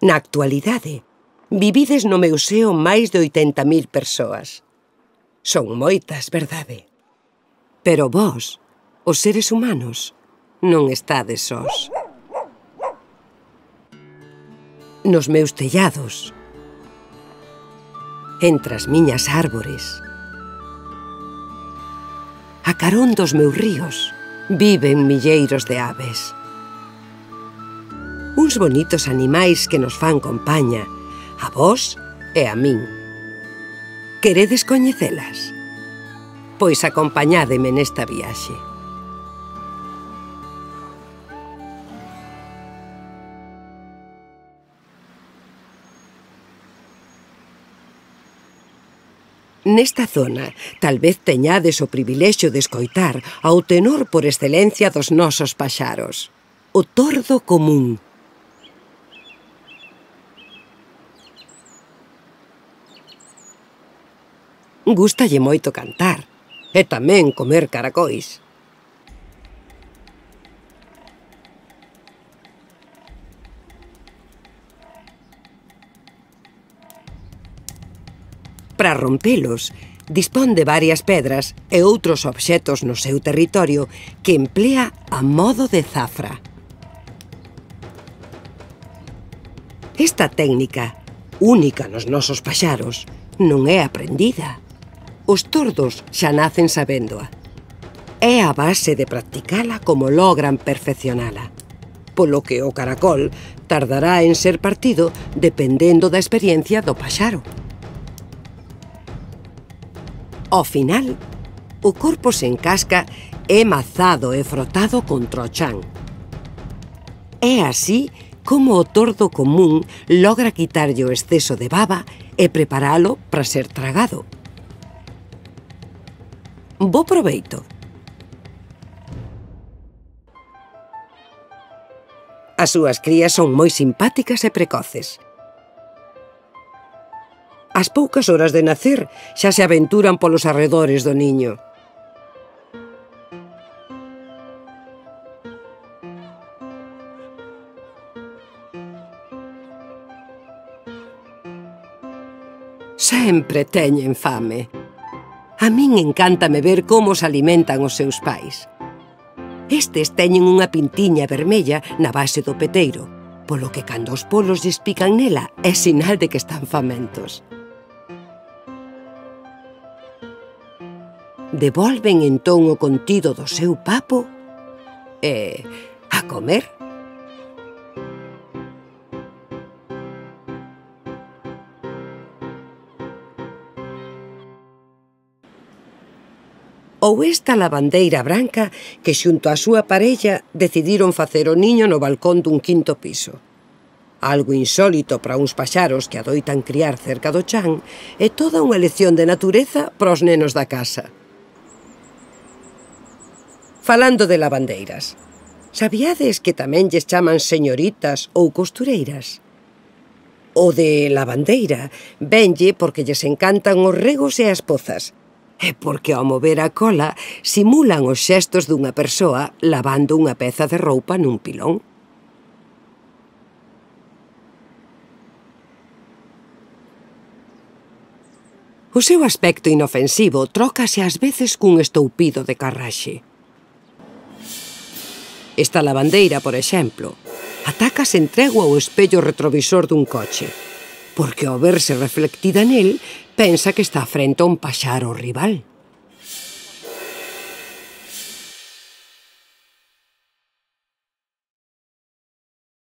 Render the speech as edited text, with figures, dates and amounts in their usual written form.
Na actualidade, vivides no meu seo máis de 80.000 persoas. Son moitas, verdade? Pero vós, os seres humanos, non estades sós. Nos meus tellados, entre as miñas árbores, a carón dos meus ríos, viven milleiros de aves. Uns bonitos animais que nos fan compaña, a vós e a min. Queredes coñecelas? Pois acompañádeme nesta viaxe. Nesta zona, tal vez teñades o privilexio de escoitar ao tenor por excelencia dos nosos paxaros, o tordo común. Gústalle moito cantar, e tamén comer caracois. Para rompelos, dispón de varias pedras e outros obxetos no seu territorio que emplea a modo de zafra. Esta técnica, única nos nosos paxaros, non é aprendida. Os tordos xa nacen sabéndoa. É a base de practicala como logran perfeccionala, polo que o caracol tardará en ser partido dependendo da experiencia do paxaro. Ao final, o corpo sen casca é mazado e frotado contra o chan. É así como o tordo común logra quitarlle o exceso de baba e preparalo para ser tragado. Bo proveito. As súas crías son moi simpáticas e precoces. Ás poucas horas de nacer, xa se aventuran polos arredores do niño. Sempre teñen fame. A min encántame ver como se alimentan os seus pais. Estes teñen unha pintiña vermella na base do peteiro, polo que cando os polos lles pican nela é sinal de que están famentos. Devolven entón o contido do seu papo e a comer. Ou esta lavandeira branca que xunto á súa parella decidiron facer o niño no balcón dun quinto piso. Algo insólito para uns paxaros que adoitan criar cerca do chan e toda unha lección de natureza para os nenos da casa. Falando de lavandeiras, sabíades que tamén lles chaman señoritas ou costureiras? O de lavandeira venlle porque lles encantan os regos e as pozas, e porque ao mover a cola simulan os xestos dunha persoa lavando unha peza de roupa nun pilón. O seu aspecto inofensivo trócase ás veces cun estoupido de carraxe. Esta lavandeira, por exemplo, ataca sen tregua o espello retrovisor dun coche, porque ao verse reflectida nel, pensa que está frente a un paxaro rival.